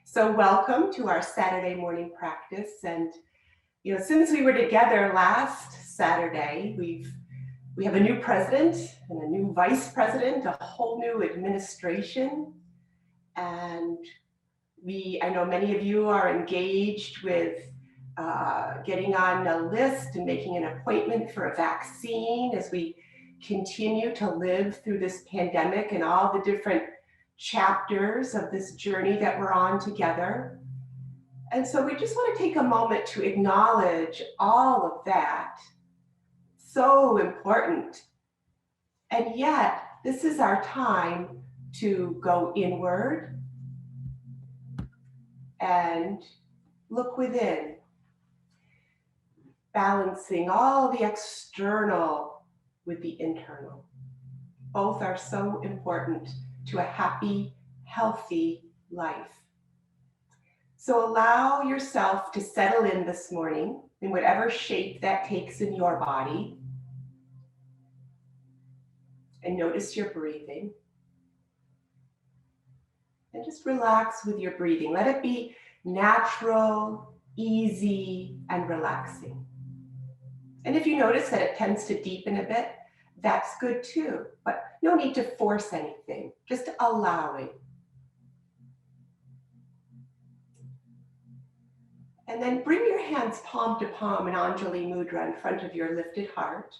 So welcome to our Saturday morning practice. And since we were together last Saturday, we have a new president and a new vice president, a whole new administration. And I know many of you are engaged with getting on a list and making an appointment for a vaccine as we continue to live through this pandemic and all the different chapters of this journey that we're on together. And so we just want to take a moment to acknowledge all of that. So important. And yet, this is our time to go inward and look within, balancing all the external with the internal. Both are so important to a happy, healthy life. So allow yourself to settle in this morning in whatever shape that takes in your body. And notice your breathing. And just relax with your breathing. Let it be natural, easy, and relaxing. And if you notice that it tends to deepen a bit, that's good too. But no need to force anything, just allowing. And then bring your hands palm to palm in Anjali Mudra in front of your lifted heart.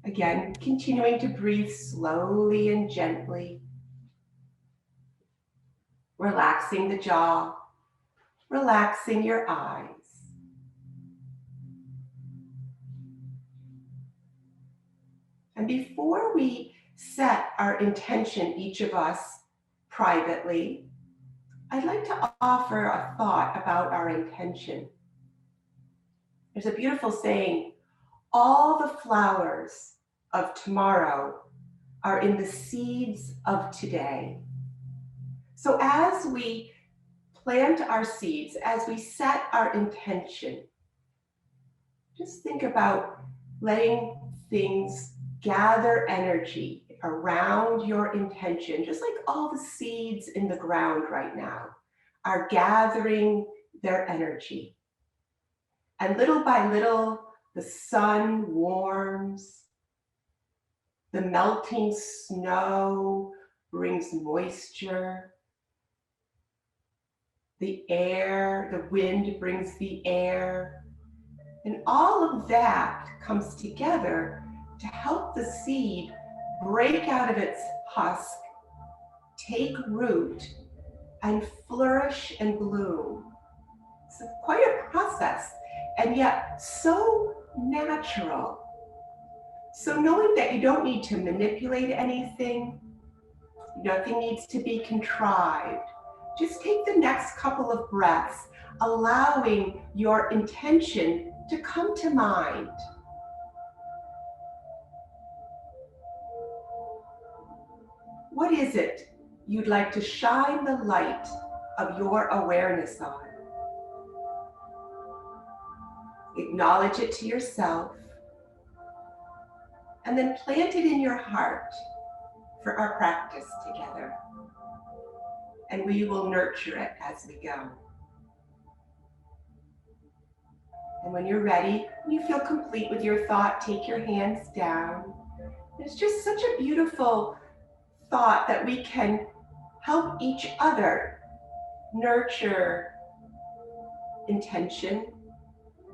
Again, continuing to breathe slowly and gently. Relaxing the jaw, relaxing your eyes. And before we set our intention, each of us privately, I'd like to offer a thought about our intention. There's a beautiful saying, all the flowers of tomorrow are in the seeds of today. So as we plant our seeds, as we set our intention, just think about letting things gather energy around your intention, just like all the seeds in the ground right now are gathering their energy. And little by little, the sun warms, the melting snow brings moisture, the wind brings the air, and all of that comes together to help the seed break out of its husk, take root, and flourish and bloom. It's quite a process, and yet so natural. So knowing that you don't need to manipulate anything, nothing needs to be contrived. Just take the next couple of breaths, allowing your intention to come to mind. What is it you'd like to shine the light of your awareness on? Acknowledge it to yourself, and then plant it in your heart for our practice together. And we will nurture it as we go. And when you're ready, when you feel complete with your thought, take your hands down. It's just such a beautiful thought that we can help each other nurture intention,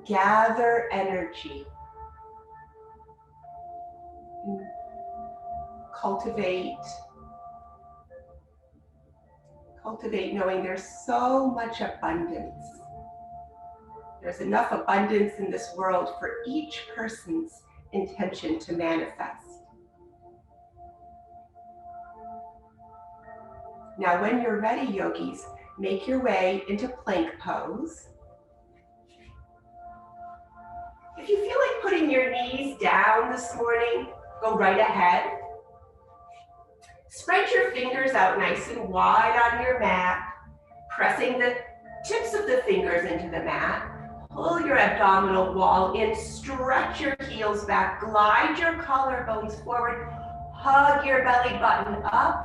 gather energy, and cultivate knowing there's so much abundance. There's enough abundance in this world for each person's intention to manifest. Now, when you're ready, yogis, make your way into plank pose. If you feel like putting your knees down this morning, go right ahead. Spread your fingers out nice and wide on your mat, pressing the tips of the fingers into the mat. Pull your abdominal wall in, stretch your heels back, glide your collarbones forward, hug your belly button up,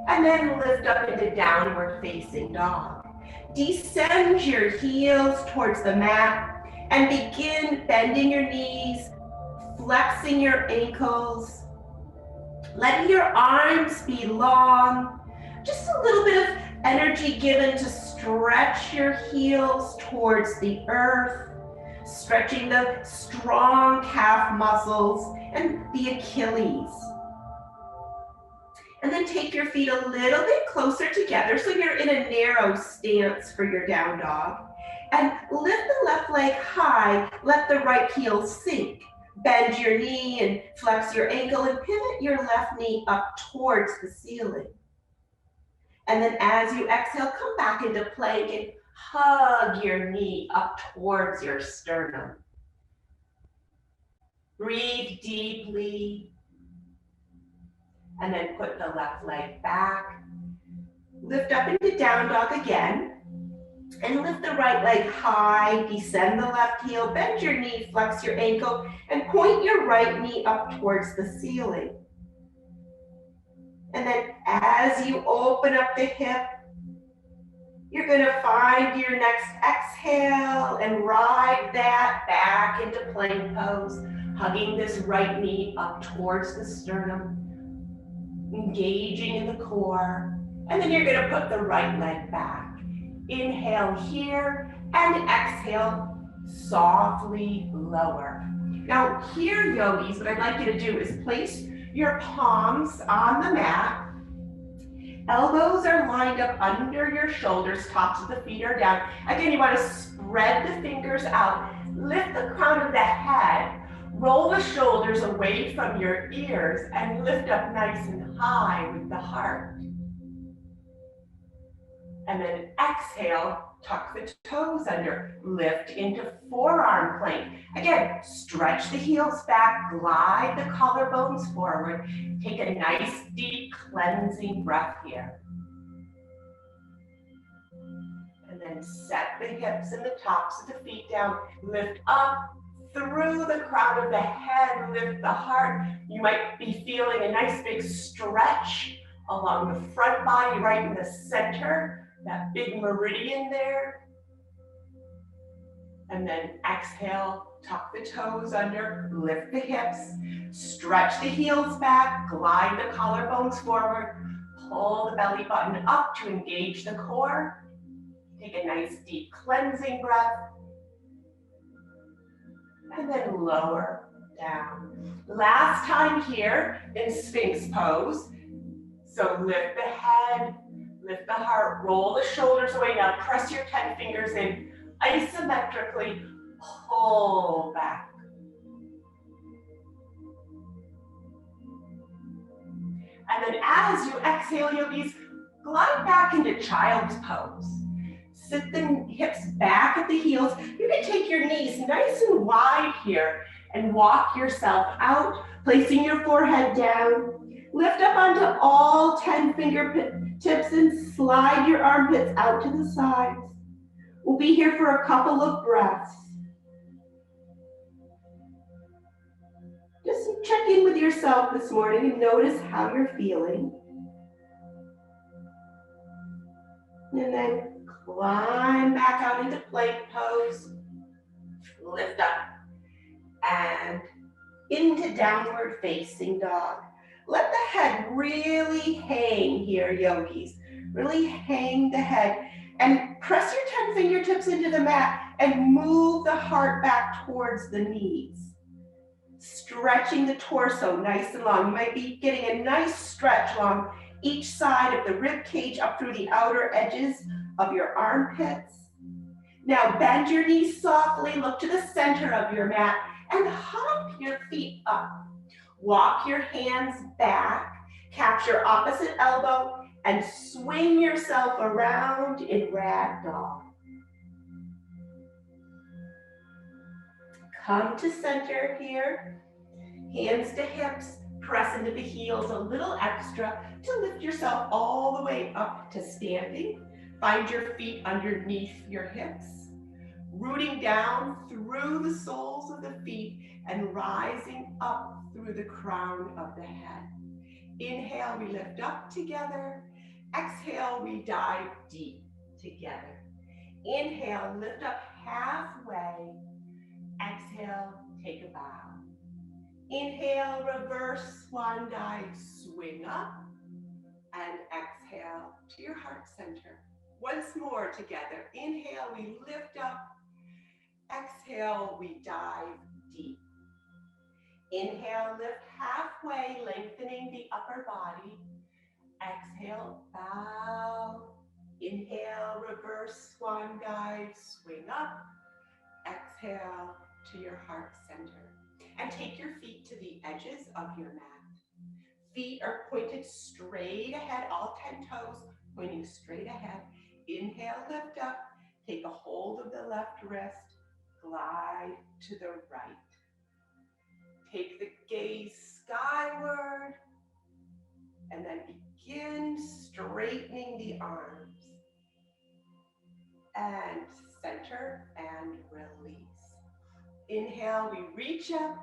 And then lift up into downward facing dog. Descend your heels towards the mat and begin bending your knees, flexing your ankles, letting your arms be long. Just a little bit of energy given to stretch your heels towards the earth, stretching the strong calf muscles and the Achilles. And then take your feet a little bit closer together so you're in a narrow stance for your down dog. And lift the left leg high, let the right heel sink. Bend your knee and flex your ankle and pivot your left knee up towards the ceiling. And then as you exhale, come back into plank and hug your knee up towards your sternum. Breathe deeply. And then put the left leg back. Lift up into down dog again. And lift the right leg high, descend the left heel, bend your knee, flex your ankle, and point your right knee up towards the ceiling. And then as you open up the hip, you're gonna find your next exhale and ride that back into plank pose, hugging this right knee up towards the sternum, engaging in the core. And then you're gonna put the right leg back. Inhale here and exhale, softly lower. Now here, yogis, what I'd like you to do is place your palms on the mat. Elbows are lined up under your shoulders, tops of the feet are down. Again, you want to spread the fingers out, lift the crown of the head, roll the shoulders away from your ears, and lift up nice and high with the heart. And then exhale, tuck the toes under, lift into forearm plank. Again, stretch the heels back, glide the collarbones forward. Take a nice deep cleansing breath here. And then set the hips and the tops of the feet down. Lift up through the crown of the head, lift the heart. You might be feeling a nice big stretch along the front body, right in the center. That big meridian there. And then exhale, tuck the toes under, lift the hips, stretch the heels back, glide the collarbones forward, pull the belly button up to engage the core. Take a nice deep cleansing breath. And then lower down. Last time here in Sphinx pose. So lift the head, lift the heart, roll the shoulders away. Now press your 10 fingers in, isometrically pull back. And then as you exhale, yogis, glide back into child's pose. Sit the hips back at the heels. You can take your knees nice and wide here and walk yourself out, placing your forehead down. Lift up onto all 10 fingertips and slide your armpits out to the sides. We'll be here for a couple of breaths. Just check in with yourself this morning and notice how you're feeling. And then climb back out into plank pose. Lift up and into downward facing dog. Let the head really hang here, yogis. Really hang the head and press your 10 fingertips into the mat and move the heart back towards the knees. Stretching the torso nice and long. You might be getting a nice stretch along each side of the rib cage up through the outer edges of your armpits. Now bend your knees softly, look to the center of your mat and hop your feet up. Walk your hands back, capture opposite elbow, and swing yourself around in ragdoll. Come to center here, hands to hips, press into the heels a little extra to lift yourself all the way up to standing. Find your feet underneath your hips, rooting down through the soles of the feet and rising up through the crown of the head. Inhale, we lift up together. Exhale, we dive deep together. Inhale, lift up halfway. Exhale, take a bow. Inhale, reverse swan dive, swing up. And exhale to your heart center. Once more together. Inhale, we lift up. Exhale, we dive deep. Inhale, lift halfway, lengthening the upper body. Exhale, bow. Inhale, reverse swan dive, swing up. Exhale to your heart center. And take your feet to the edges of your mat. Feet are pointed straight ahead, all 10 toes pointing straight ahead. Inhale, lift up. Take a hold of the left wrist. Glide to the right. Take the gaze skyward. And then begin straightening the arms. And center and release. Inhale, we reach up.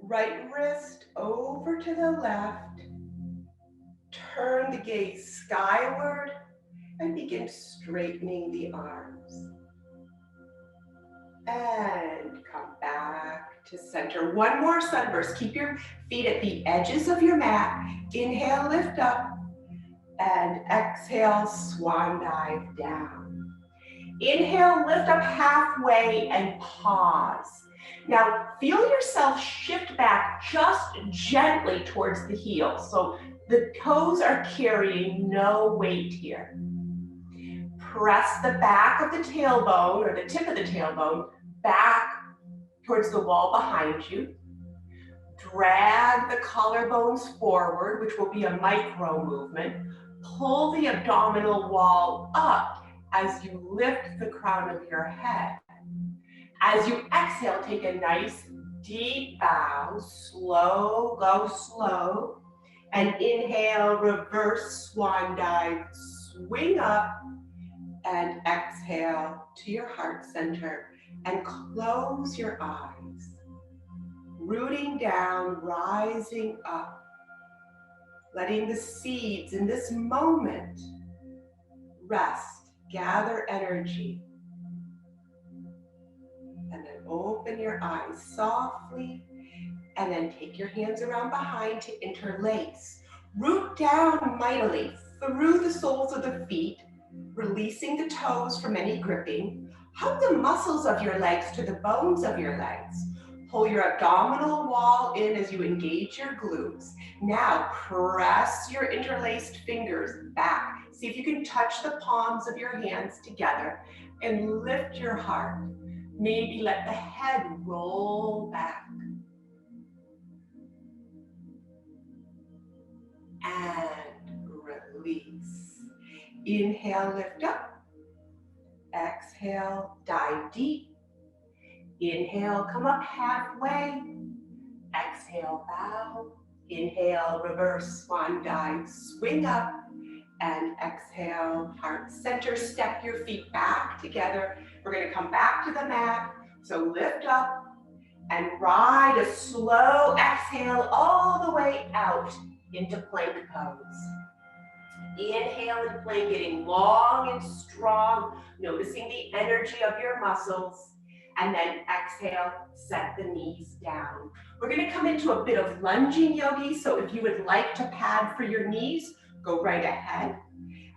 Right wrist over to the left. Turn the gaze skyward and begin straightening the arms. And come back to center. One more sunburst. Keep your feet at the edges of your mat. Inhale, lift up. And exhale, swan dive down. Inhale, lift up halfway and pause. Now, feel yourself shift back just gently towards the heels. So the toes are carrying no weight here. Press the back of the tailbone or the tip of the tailbone back towards the wall behind you. Drag the collarbones forward, which will be a micro movement. Pull the abdominal wall up as you lift the crown of your head. As you exhale, take a nice deep bow, slow, go slow. And inhale, reverse swan dive, swing up. And exhale to your heart center and close your eyes. Rooting down, rising up. Letting the seeds in this moment rest, gather energy. And then open your eyes softly. And then take your hands around behind to interlace. Root down mightily through the soles of the feet, releasing the toes from any gripping. Hug the muscles of your legs to the bones of your legs. Pull your abdominal wall in as you engage your glutes. Now press your interlaced fingers back. See if you can touch the palms of your hands together and lift your heart. Maybe let the head roll back. And release. Inhale, lift up. Exhale, dive deep. Inhale, come up halfway. Exhale, bow. Inhale, reverse swan dive, swing up. And exhale, heart center, step your feet back together. We're going to come back to the mat. So lift up and ride a slow exhale all the way out into plank pose. Inhale and plank, getting long and strong, noticing the energy of your muscles. And then exhale, set the knees down. We're going to come into a bit of lunging yogi. So if you would like to pad for your knees, go right ahead.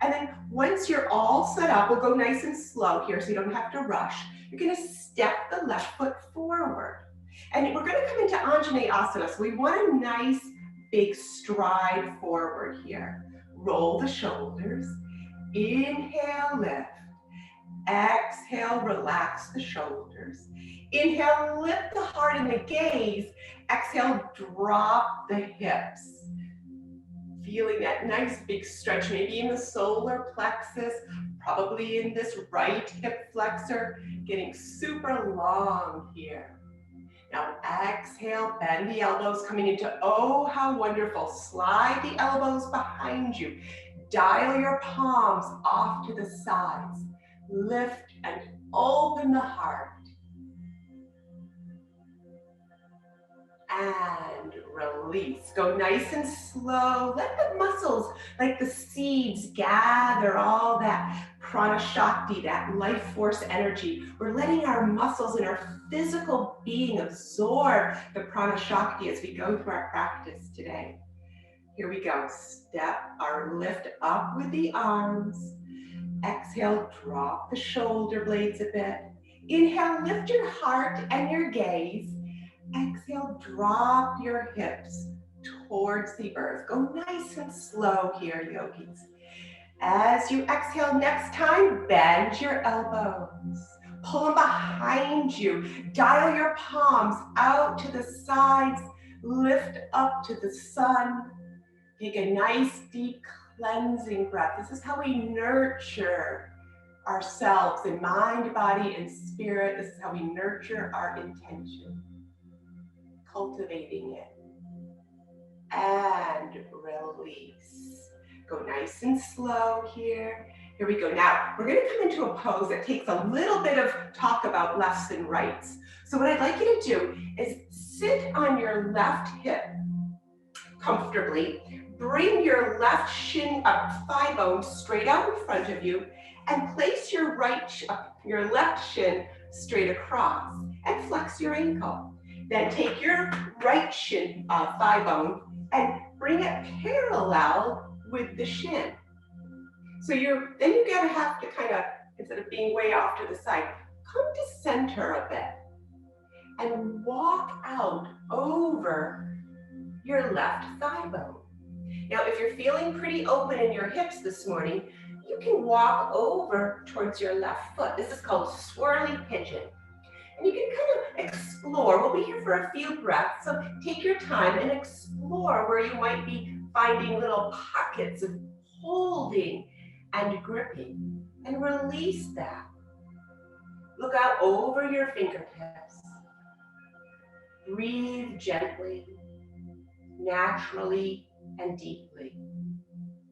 And then once you're all set up, we'll go nice and slow here so you don't have to rush. You're going to step the left foot forward. And we're going to come into Anjaneyasana. So we want a nice big stride forward here. Roll the shoulders. Inhale, lift. Exhale, relax the shoulders. Inhale, lift the heart and the gaze. Exhale, drop the hips. Feeling that nice big stretch, maybe in the solar plexus, probably in this right hip flexor, getting super long here. Now exhale, bend the elbows, coming into oh, how wonderful. Slide the elbows behind you. Dial your palms off to the sides. Lift and open the heart. And release. Go nice and slow. Let the muscles, like the seeds, gather all that prana shakti, that life force energy. We're letting our muscles and our physical being absorb the prana shakti as we go through our practice today. Here we go. Step or lift up with the arms. Exhale, drop the shoulder blades a bit. Inhale, lift your heart and your gaze. Exhale, drop your hips towards the earth. Go nice and slow here, yogis. As you exhale next time, bend your elbows. Pull them behind you. Dial your palms out to the sides. Lift up to the sun. Take a nice deep cleansing breath. This is how we nurture ourselves in mind, body, and spirit. This is how we nurture our intention, cultivating it. And release. Go nice and slow here. Here we go. Now, we're going to come into a pose that takes a little bit of talk about lefts and rights. So what I'd like you to do is sit on your left hip comfortably. Bring your left shin up, thigh bone straight out in front of you, and place your left shin straight across and flex your ankle. Then take your right shin thigh bone and bring it parallel with the shin. So then you gotta have to kind of, instead of being way off to the side, come to center a bit and walk out over your left thigh bone. Now, if you're feeling pretty open in your hips this morning, you can walk over towards your left foot. This is called swirly pigeon. And you can kind of explore. We'll be here for a few breaths, so take your time and explore where you might be finding little pockets of holding and gripping, and release that. Look out over your fingertips. Breathe gently, naturally, and deeply.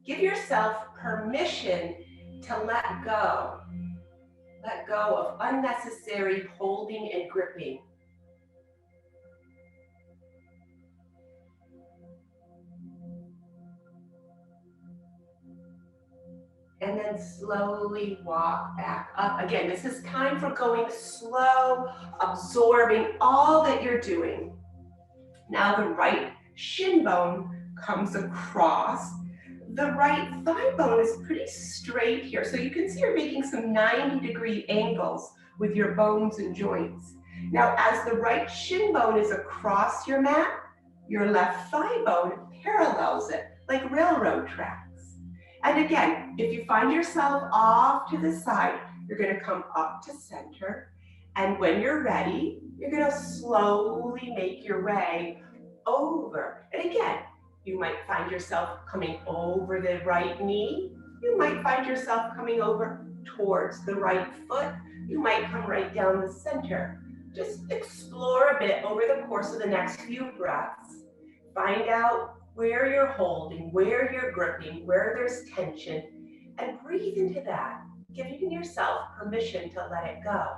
Give yourself permission to let go. Let go of unnecessary holding and gripping. And then slowly walk back up. Again, this is time for going slow, absorbing all that you're doing. Now the right shin bone comes across. The right thigh bone is pretty straight here. So you can see you're making some 90-degree angles with your bones and joints. Now, as the right shin bone is across your mat, your left thigh bone parallels it like railroad tracks. And again, if you find yourself off to the side, you're going to come up to center. And when you're ready, you're going to slowly make your way over. And again, you might find yourself coming over the right knee. You might find yourself coming over towards the right foot. You might come right down the center. Just explore a bit over the course of the next few breaths. Find out where you're holding, where you're gripping, where there's tension, and breathe into that, giving yourself permission to let it go.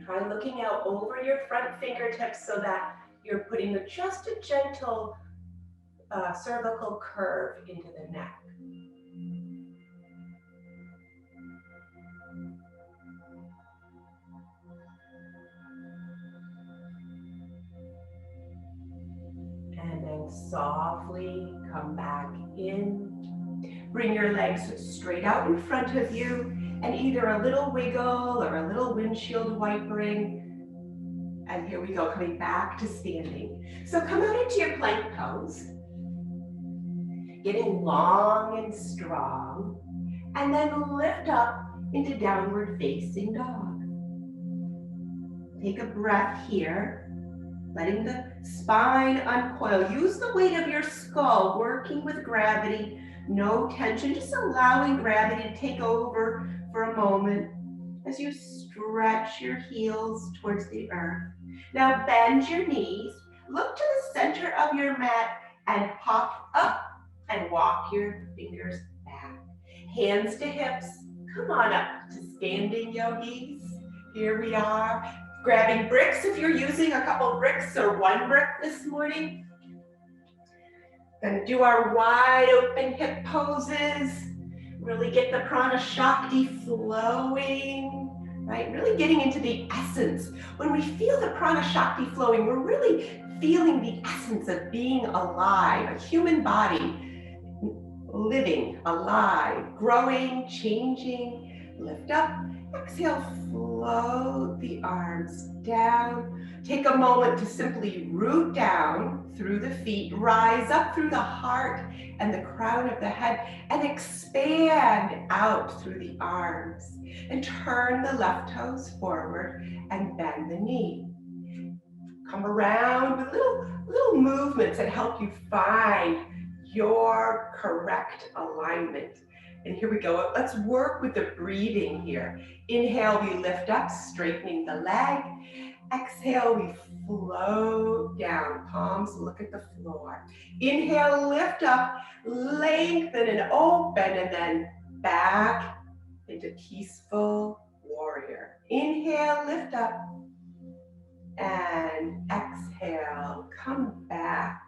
Try looking out over your front fingertips so that you're putting just a gentle cervical curve into the neck. And then softly come back in. Bring your legs straight out in front of you, and either a little wiggle or a little windshield wipering. And here we go, coming back to standing. So come out into your plank pose, getting long and strong, and then lift up into downward facing dog. Take a breath here, letting the spine uncoil. Use the weight of your skull, working with gravity, no tension, just allowing gravity to take over for a moment as you stretch your heels towards the earth. Now bend your knees, look to the center of your mat and hop up and walk your fingers back. Hands to hips, Come on up to standing yogis. Here we are, grabbing bricks if you're using a couple bricks or one brick this morning. Gonna do our wide open hip poses. Really get the prana shakti flowing, right? Really getting into the essence. When we feel the prana shakti flowing, we're really feeling the essence of being alive, a human body, living, alive, growing, changing. Lift up, exhale, float the arms down. Take a moment to simply root down through the feet, rise up through the heart and the crown of the head, and expand out through the arms. And turn the left toes forward and bend the knee. Come around with little movements that help you find your correct alignment. And here we go. Let's work with the breathing here. Inhale, we lift up, straightening the leg. Exhale, we float down. Palms look at the floor. Inhale, lift up, lengthen and open, and then back into peaceful warrior. Inhale, lift up, and exhale, come back.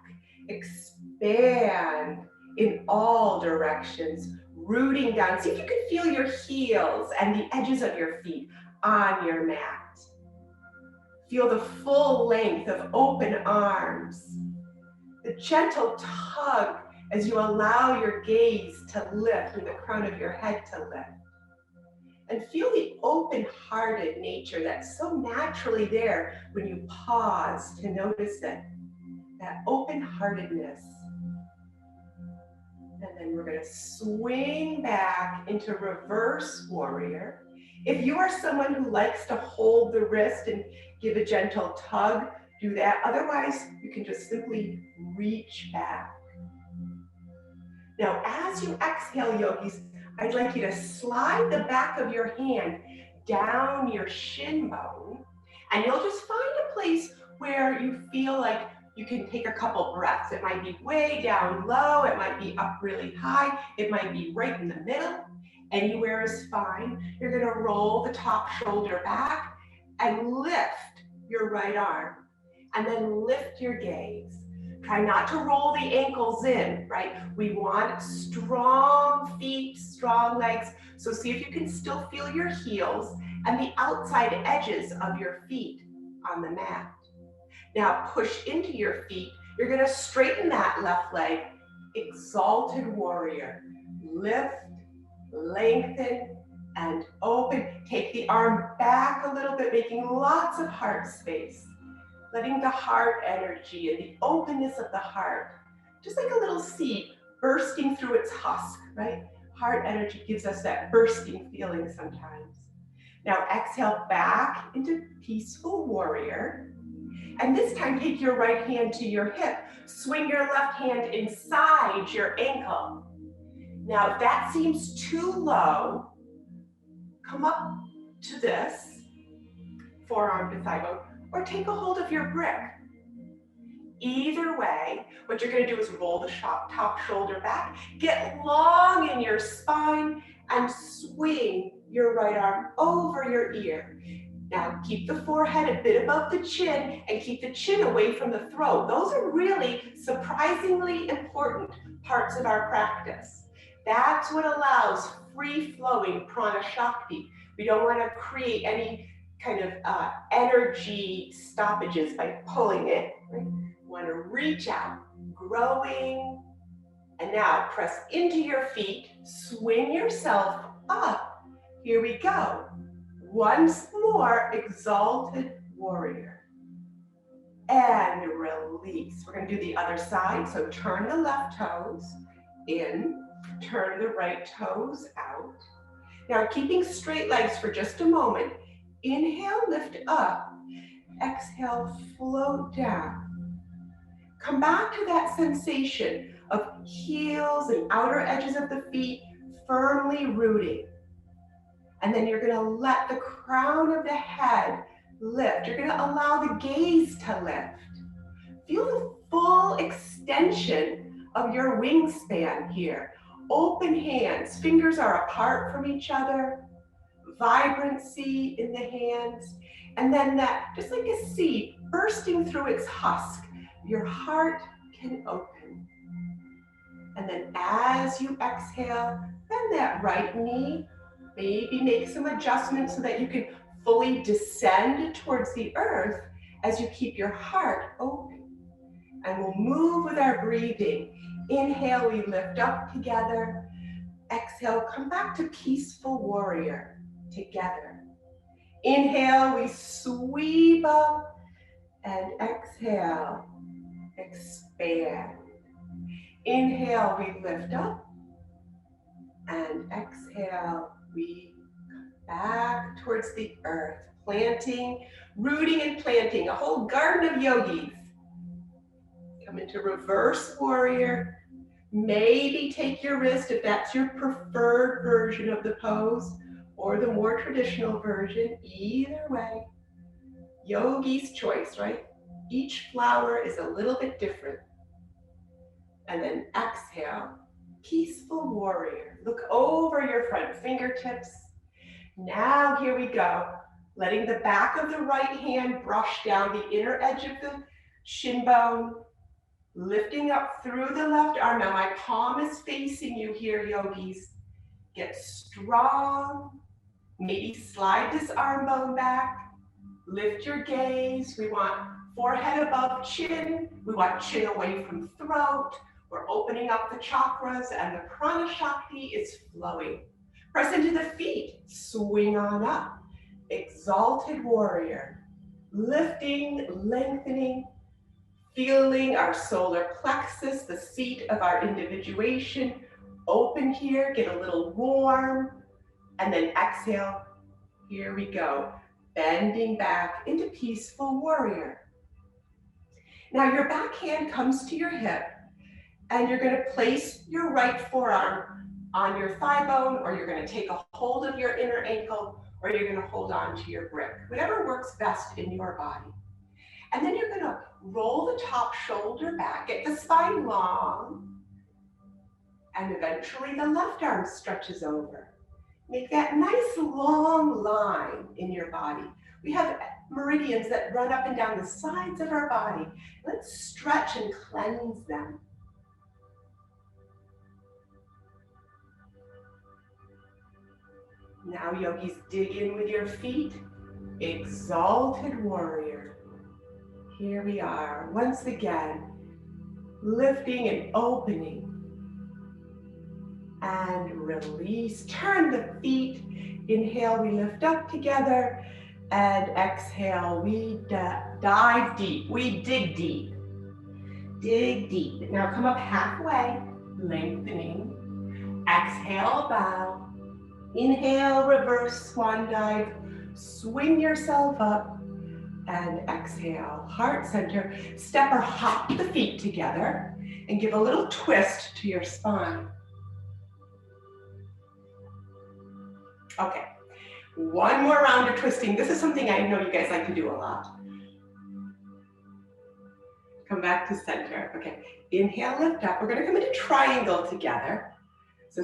Expand in all directions, rooting down. See if you can feel your heels and the edges of your feet on your mat. Feel the full length of open arms, the gentle tug as you allow your gaze to lift and the crown of your head to lift. And feel the open-hearted nature that's so naturally there when you pause to notice it, that open-heartedness. And then we're gonna swing back into reverse warrior. If you are someone who likes to hold the wrist and give a gentle tug, do that. Otherwise, you can just simply reach back. Now, as you exhale, yogis, I'd like you to slide the back of your hand down your shin bone, and you'll just find a place where you feel like you can take a couple breaths. It might be way down low, it might be up really high, it might be right in the middle. Anywhere is fine. You're gonna roll the top shoulder back and lift your right arm, and then lift your gaze. Try not to roll the ankles in, right? We want strong feet, strong legs. So see if you can still feel your heels and the outside edges of your feet on the mat. Now push into your feet. You're gonna straighten that left leg. Exalted warrior. Lift, lengthen, and open. Take the arm back a little bit, making lots of heart space. Letting the heart energy and the openness of the heart, just like a little seed bursting through its husk, right? Heart energy gives us that bursting feeling sometimes. Now exhale back into peaceful warrior. And this time take your right hand to your hip. Swing your left hand inside your ankle. Now if that seems too low, come up to this, forearm to thigh bone, or take a hold of your brick. Either way, what you're gonna do is roll the top shoulder back, get long in your spine, and swing your right arm over your ear. Now keep the forehead a bit above the chin and keep the chin away from the throat. Those are really surprisingly important parts of our practice. That's what allows free-flowing prana shakti. We don't wanna create any kind of energy stoppages by pulling it. Right? Want to reach out, growing, and now press into your feet, swing yourself up. Here we go. Once more, exalted warrior. And release. We're going to do the other side. So turn the left toes in, turn the right toes out. Now keeping straight legs for just a moment. Inhale, lift up. Exhale, float down. Come back to that sensation of heels and outer edges of the feet firmly rooting. And then you're going to let the crown of the head lift. You're going to allow the gaze to lift. Feel the full extension of your wingspan here. Open hands, fingers are apart from each other, vibrancy in the hands, and then that, just like a seed bursting through its husk, your heart can open. And then as you exhale, bend that right knee, maybe make some adjustments so that you can fully descend towards the earth as you keep your heart open. And we'll move with our breathing. Inhale, we lift up together. Exhale, come back to peaceful warrior together. Inhale, we sweep up, and exhale, expand. Inhale, we lift up, and exhale, we come back towards the earth, planting, rooting and planting, a whole garden of yogis. Come into reverse warrior. Maybe take your wrist if that's your preferred version of the pose, or the more traditional version. Either way, yogi's choice, right? Each flower is a little bit different. And then exhale, peaceful warrior. Look over your front fingertips. Now here we go. Letting the back of the right hand brush down the inner edge of the shin bone. Lifting up through the left arm. Now my palm is facing you here, yogis. Get strong. Maybe slide this arm bone back. Lift your gaze. We want forehead above chin. We want chin away from throat. We're opening up the chakras and the prana shakti is flowing. Press into the feet. Swing on up. Exalted warrior. Lifting, lengthening. Feeling our solar plexus, the seat of our individuation. Open here, get a little warm, and then exhale. Here we go, bending back into peaceful warrior. Now your back hand comes to your hip, and you're going to place your right forearm on your thigh bone, or you're going to take a hold of your inner ankle, or you're going to hold on to your brick, whatever works best in your body. And then you're going to roll the top shoulder back, get the spine long, and eventually the left arm stretches over. Make that nice long line in your body. We have meridians that run up and down the sides of our body. Let's stretch and cleanse them. Now, yogis, dig in with your feet. Exalted warrior. Here we are, once again, lifting and opening. And release, turn the feet. Inhale, we lift up together. And exhale, we dive deep, we dig deep. Dig deep. Now come up halfway, lengthening. Exhale, bow. Inhale, reverse swan dive. Swing yourself up. And exhale, heart center. Step or hop the feet together and give a little twist to your spine. Okay, one more round of twisting. This is something I know you guys like to do a lot. Come back to center. Okay, inhale, lift up. We're gonna come into triangle together. So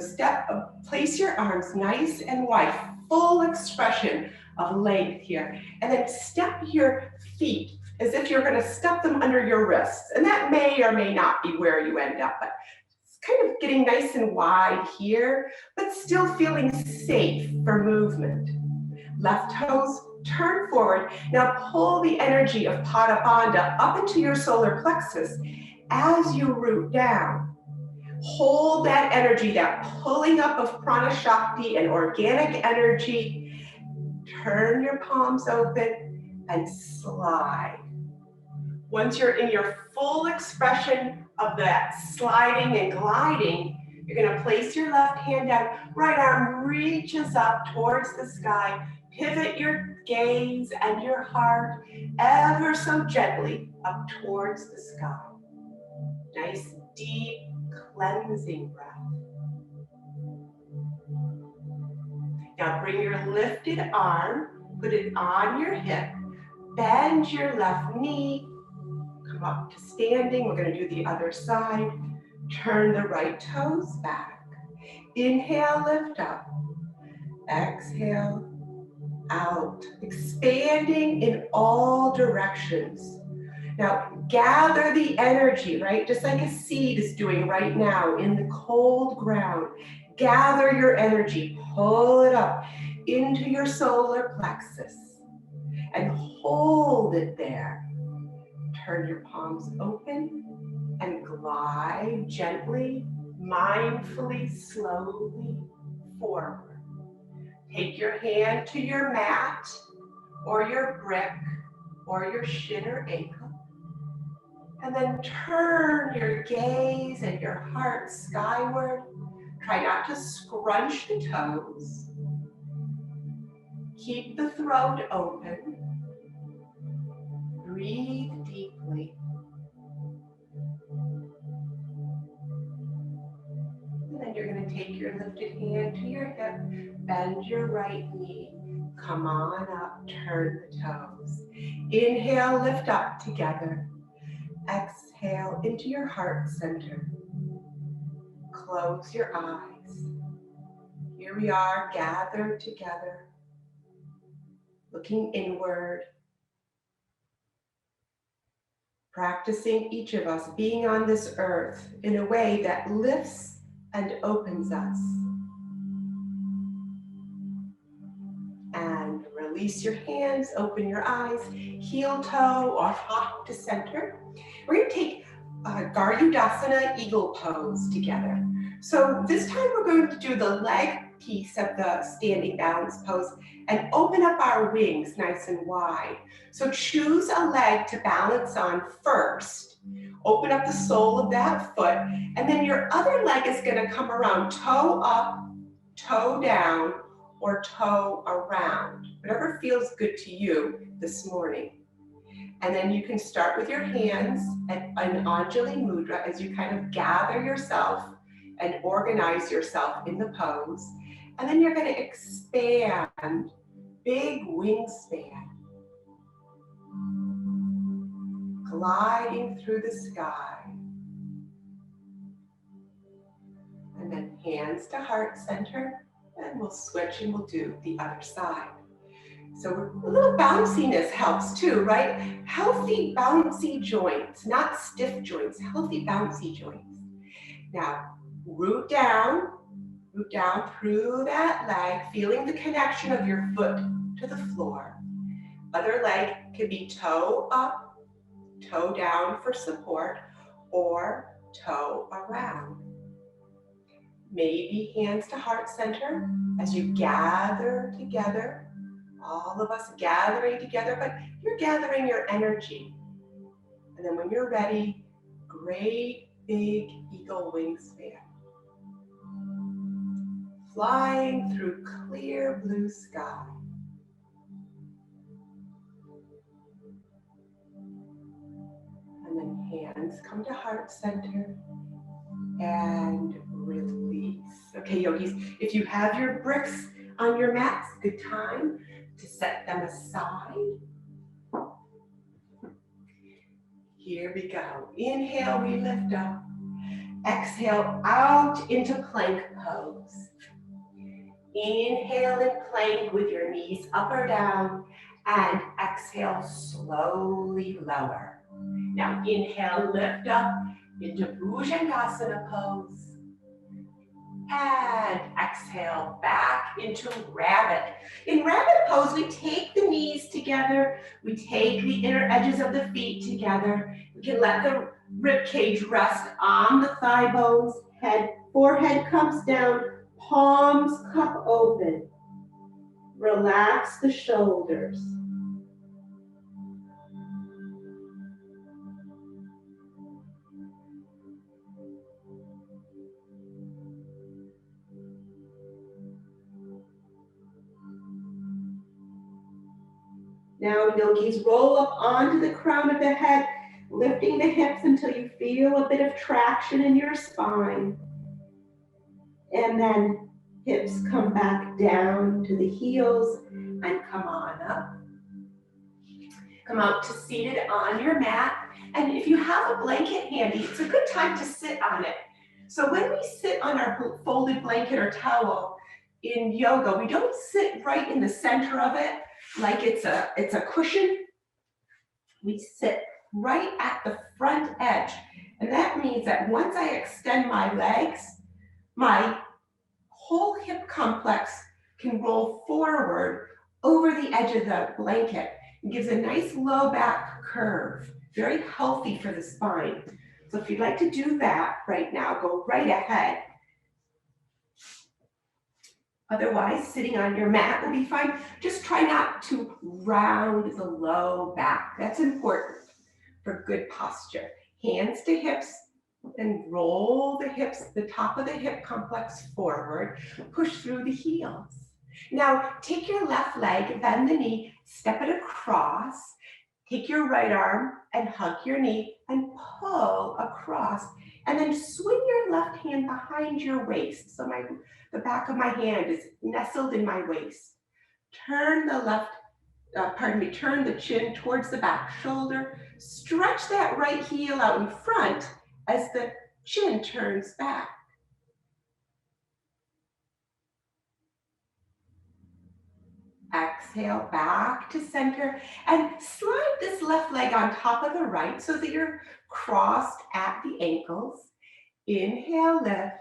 place your arms nice and wide, full expression of length here. And then step your feet as if you're gonna step them under your wrists. And that may or may not be where you end up, but it's kind of getting nice and wide here, but still feeling safe for movement. Left toes turn forward. Now pull the energy of Pada Bandha up into your solar plexus as you root down. Hold that energy, that pulling up of prana shakti and organic energy. Turn your palms open and slide. Once you're in your full expression of that sliding and gliding, you're going to place your left hand down. Right arm reaches up towards the sky. Pivot your gaze and your heart ever so gently up towards the sky. Nice, deep, cleansing breath. Now bring your lifted arm, put it on your hip, bend your left knee, come up to standing. We're going to do the other side. Turn the right toes back. Inhale, lift up. Exhale, out. Expanding in all directions. Now, gather the energy, right? Just like a seed is doing right now in the cold ground. Gather your energy, pull it up into your solar plexus and hold it there. Turn your palms open and glide gently, mindfully, slowly forward. Take your hand to your mat or your brick or your shin or ankle. And then turn your gaze and your heart skyward. Try not to scrunch the toes. Keep the throat open. Breathe deeply. And then you're going to take your lifted hand to your hip, bend your right knee. Come on up, turn the toes. Inhale, lift up together. Exhale into your heart center. Close your eyes. Here we are, gathered together, looking inward, practicing each of us being on this earth in a way that lifts and opens us. And release your hands, open your eyes, heel toe or hop to center. We're going to take Garudasana eagle pose together. So this time we're going to do the leg piece of the standing balance pose and open up our wings nice and wide. So choose a leg to balance on first. Open up the sole of that foot, and then your other leg is going to come around, toe up, toe down, or toe around. Whatever feels good to you this morning. And then you can start with your hands at an Anjali Mudra as you kind of gather yourself and organize yourself in the pose. And then you're going to expand, big wingspan, gliding through the sky. And then hands to heart center, and we'll switch and we'll do the other side. So a little bounciness helps too, right? Healthy bouncy joints, not stiff joints, healthy bouncy joints. Now, root down through that leg, feeling the connection of your foot to the floor. Other leg can be toe up, toe down for support, or toe around. Maybe hands to heart center as you gather together. All of us gathering together, but you're gathering your energy. And then when you're ready, great big eagle wingspan. Flying through clear blue sky. And then hands come to heart center and release. Okay, yogis, if you have your bricks on your mats, good time to set them aside. Here we go. Inhale, we lift up. Exhale out into plank pose. Inhale in plank with your knees up or down, and exhale slowly lower. Now inhale, lift up into Bhujangasana pose. And exhale back into rabbit. In rabbit pose, we take the knees together. We take the inner edges of the feet together. We can let the rib cage rest on the thigh bones. Forehead comes down, palms cup open. Relax the shoulders. Now, yogis, roll up onto the crown of the head, lifting the hips until you feel a bit of traction in your spine. And then hips come back down to the heels and come on up. Come out to seated on your mat. And if you have a blanket handy, it's a good time to sit on it. So when we sit on our folded blanket or towel in yoga, we don't sit right in the center of it like it's a cushion. We sit right at the front edge. And that means that once I extend my legs, my whole hip complex can roll forward over the edge of the blanket. It gives a nice low back curve, very healthy for the spine. So if you'd like to do that right now, go right ahead. Otherwise, sitting on your mat will be fine. Just try not to round the low back. That's important for good posture. Hands to hips, then roll the hips, the top of the hip complex forward, push through the heels. Now, take your left leg, bend the knee, step it across, take your right arm and hug your knee and pull across, and then swing your left hand behind your waist. So the back of my hand is nestled in my waist. Turn turn the chin towards the back shoulder. Stretch that right heel out in front as the chin turns back. Exhale back to center and slide this left leg on top of the right so that you're crossed at the ankles. Inhale, lift,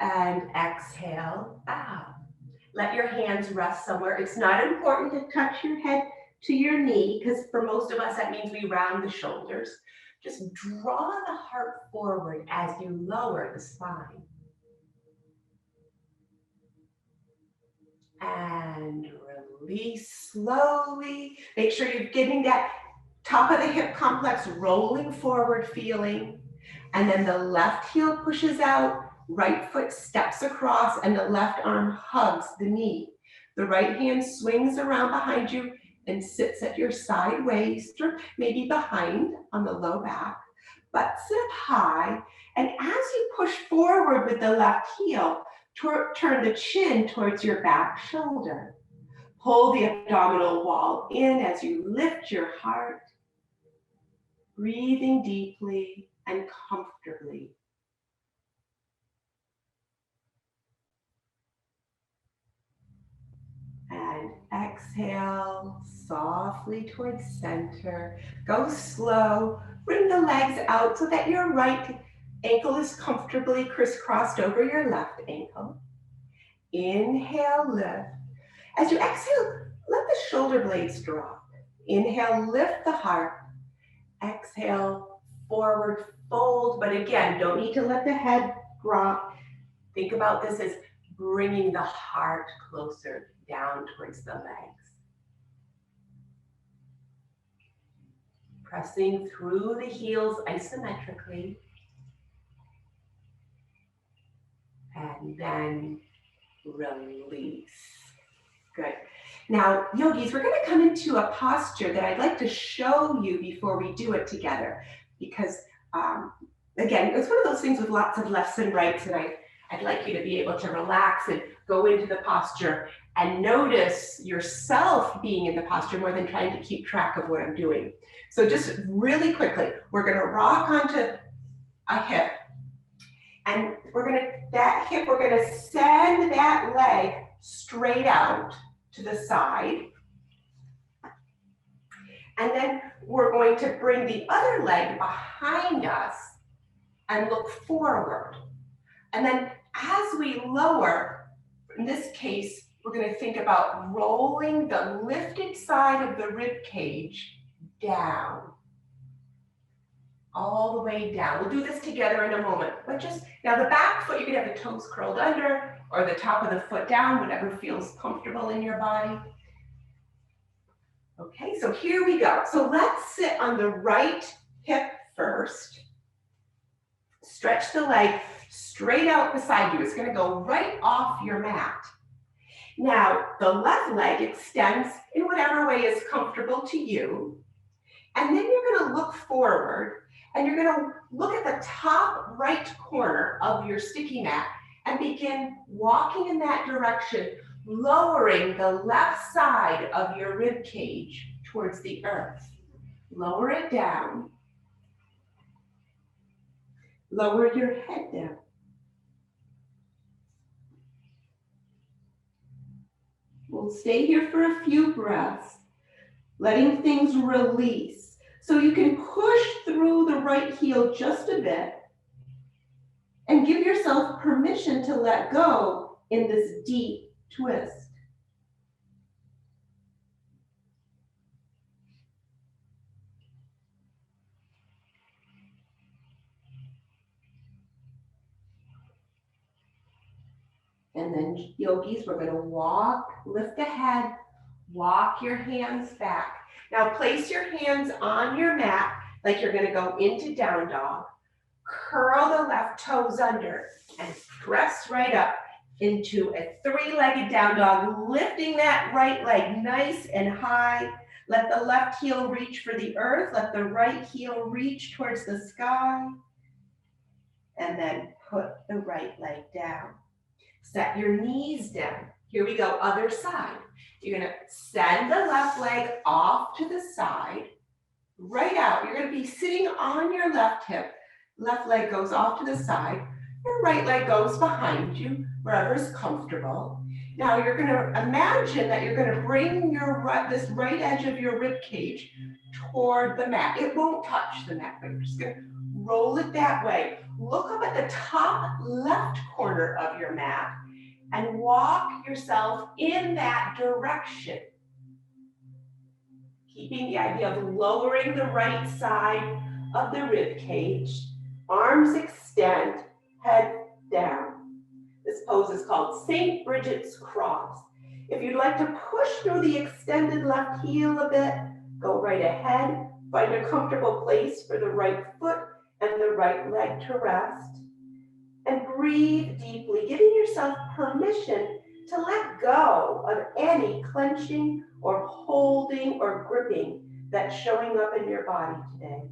and exhale, bow. Let your hands rest somewhere. It's not important to touch your head to your knee, because for most of us, that means we round the shoulders. Just draw the heart forward as you lower the spine. And release slowly. Make sure you're getting that top of the hip complex rolling forward feeling. And then the left heel pushes out, right foot steps across, and the left arm hugs the knee. The right hand swings around behind you and sits at your side waist, or maybe behind on the low back, but sit up high. And as you push forward with the left heel, turn the chin towards your back shoulder. Pull the abdominal wall in as you lift your heart, breathing deeply and comfortably. And exhale softly towards center. Go slow. Bring the legs out so that your right ankle is comfortably crisscrossed over your left ankle. Inhale, lift. As you exhale, let the shoulder blades drop. Inhale, lift the heart. Exhale, forward fold. But again, don't need to let the head drop. Think about this as bringing the heart closer down towards the legs. Pressing through the heels isometrically. And then release. Good. Now, yogis, we're going to come into a posture that I'd like to show you before we do it together. Because, again, it's one of those things with lots of lefts and rights, and I'd like you to be able to relax and go into the posture and notice yourself being in the posture more than trying to keep track of what I'm doing. So just really quickly, we're going to rock onto a hip. And we're going to send that leg straight out to the side. And then we're going to bring the other leg behind us and look forward. And then as we lower, in this case, we're going to think about rolling the lifted side of the rib cage down. All the way down. We'll do this together in a moment. But just, now the back foot, you can have the toes curled under or the top of the foot down, whatever feels comfortable in your body. Okay, so here we go. So let's sit on the right hip first. Stretch the leg straight out beside you. It's going to go right off your mat. Now, the left leg extends in whatever way is comfortable to you. And then you're going to look forward and you're going to look at the top right corner of your sticky mat and begin walking in that direction, lowering the left side of your rib cage towards the earth. Lower it down. Lower your head down. We'll stay here for a few breaths, letting things release. So you can push through the right heel just a bit and give yourself permission to let go in this deep twist. And then yogis, we're going to walk, lift the head, walk your hands back. Now place your hands on your mat like you're going to go into down dog. Curl the left toes under and press right up into a three-legged down dog, lifting that right leg nice and high. Let the left heel reach for the earth. Let the right heel reach towards the sky. And then put the right leg down. Set your knees down. Here we go, other side. You're gonna send the left leg off to the side, right out. You're gonna be sitting on your left hip. Left leg goes off to the side. Your right leg goes behind you, wherever's comfortable. Now you're gonna imagine that you're gonna bring this right edge of your rib cage toward the mat. It won't touch the mat, but you're just gonna roll it that way. Look up at the top left corner of your mat and walk yourself in that direction. Keeping the idea of lowering the right side of the rib cage, arms extend, head down. This pose is called St. Bridget's Cross. If you'd like to push through the extended left heel a bit, go right ahead. Find a comfortable place for the right foot and the right leg to rest. And breathe deeply, giving yourself permission to let go of any clenching or holding or gripping that's showing up in your body today.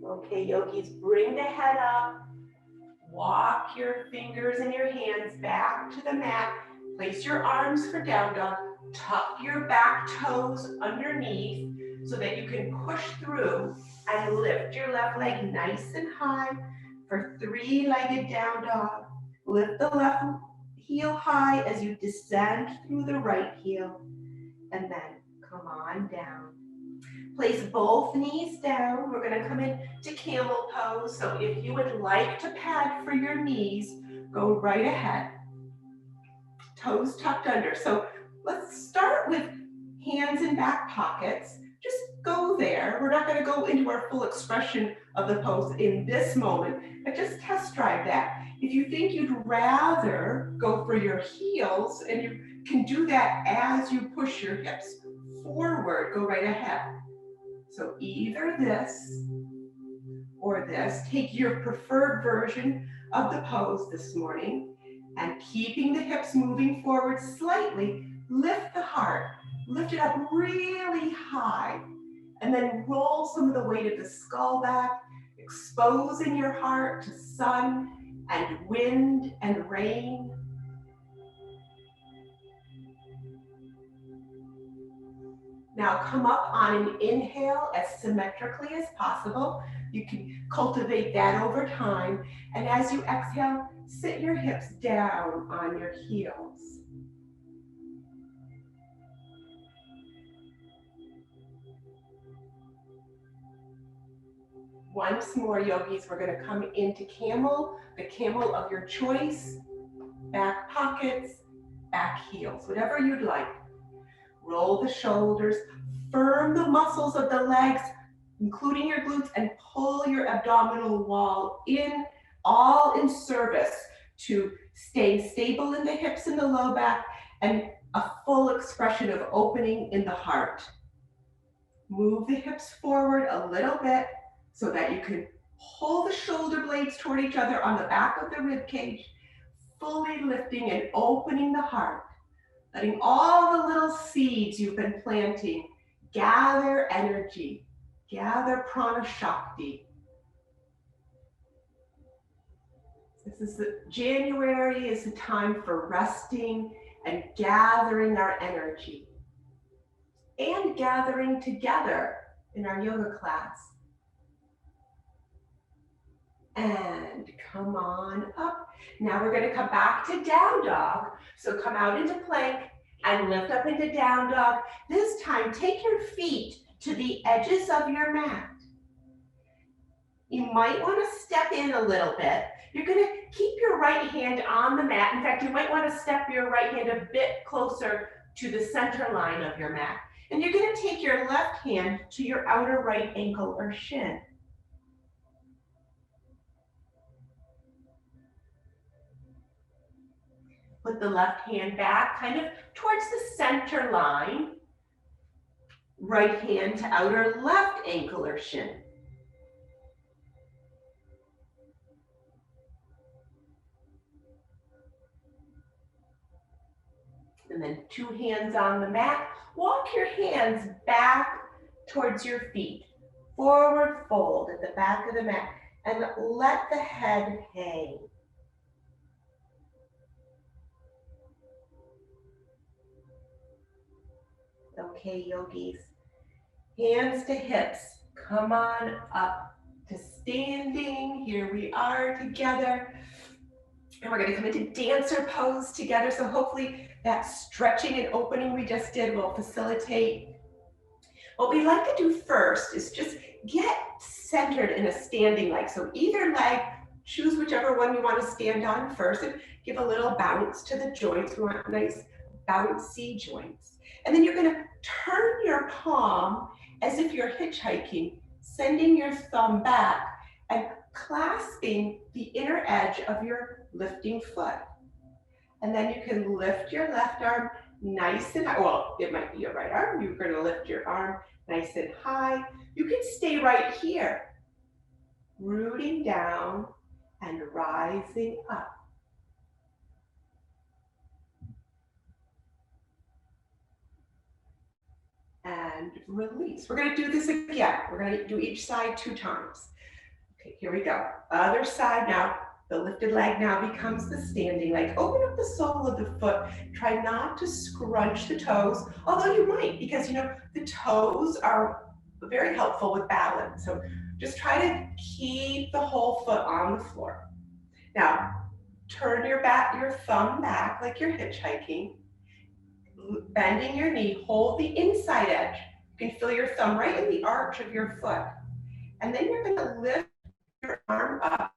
Okay, yogis, bring the head up. Walk your fingers and your hands back to the mat. Place your arms for down dog. Tuck your back toes underneath so that you can push through and lift your left leg nice and high for three-legged down dog. Lift the left heel high as you descend through the right heel, and then come on down. Place both knees down. We're going to come into camel pose. So if you would like to pad for your knees, go right ahead. Toes tucked under. So let's start with hands in back pockets. Just go there. We're not going to go into our full expression of the pose in this moment, but just test drive that. If you think you'd rather go for your heels, and you can do that as you push your hips forward, go right ahead. So either this or this. Take your preferred version of the pose this morning, and keeping the hips moving forward slightly, lift the heart. Lift it up really high, and then roll some of the weight of the skull back, exposing your heart to sun and wind and rain. Now come up on an inhale as symmetrically as possible. You can cultivate that over time. And as you exhale, sit your hips down on your heels. Once more, yogis, we're going to come into camel, the camel of your choice, back pockets, back heels, whatever you'd like. Roll the shoulders, firm the muscles of the legs, including your glutes, and pull your abdominal wall in, all in service to staying stable in the hips and the low back, and a full expression of opening in the heart. Move the hips forward a little bit so that you can pull the shoulder blades toward each other on the back of the rib cage, fully lifting and opening the heart. Letting all the little seeds you've been planting gather energy, gather prana shakti. January is the time for resting and gathering our energy and gathering together in our yoga class. And come on up. Now we're going to come back to down dog. So come out into plank and lift up into down dog. This time, take your feet to the edges of your mat. You might want to step in a little bit. You're going to keep your right hand on the mat. In fact, you might want to step your right hand a bit closer to the center line of your mat. And you're going to take your left hand to your outer right ankle or shin. Put the left hand back kind of towards the center line. Right hand to outer left ankle or shin. And then two hands on the mat. Walk your hands back towards your feet. Forward fold at the back of the mat and let the head hang. Okay, yogis. Hands to hips. Come on up to standing. Here we are together. And we're going to come into dancer pose together. So hopefully that stretching and opening we just did will facilitate. What we like to do first is just get centered in a standing leg. So either leg, choose whichever one you want to stand on first and give a little bounce to the joints. We want nice bouncy joints. And then you're going to turn your palm as if you're hitchhiking, sending your thumb back and clasping the inner edge of your lifting foot. And then you can lift your left arm nice and high. Well, it might be your right arm. You're going to lift your arm nice and high. You can stay right here, rooting down and rising up. And release. We're going to do this again. We're going to do each side 2 times. Okay, here we go. Other side now. The lifted leg now becomes the standing leg. Open up the sole of the foot. Try not to scrunch the toes, although you might, because the toes are very helpful with balance. So just try to keep the whole foot on the floor. Now, turn your thumb back like you're hitchhiking. Bending your knee, hold the inside edge. You can feel your thumb right in the arch of your foot. And then you're going to lift your arm up.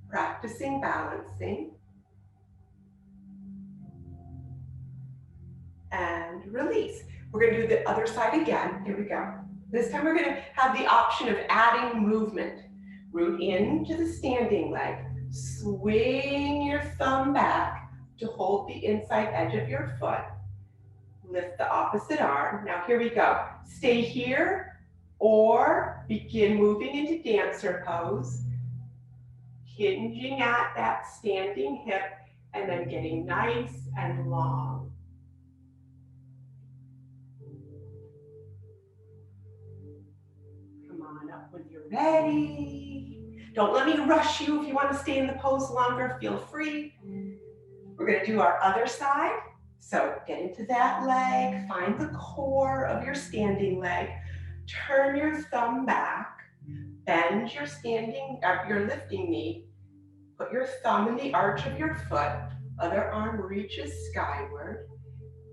Practicing balancing. And release. We're going to do the other side again. Here we go. This time we're going to have the option of adding movement. Root into the standing leg. Swing your thumb back to hold the inside edge of your foot. Lift the opposite arm. Now here we go. Stay here or begin moving into dancer pose. Hinging at that standing hip and then getting nice and long. Come on up when you're ready. Don't let me rush you. If you want to stay in the pose longer, feel free. We're going to do our other side. So get into that leg, find the core of your standing leg, turn your thumb back, bend your lifting knee, put your thumb in the arch of your foot, other arm reaches skyward.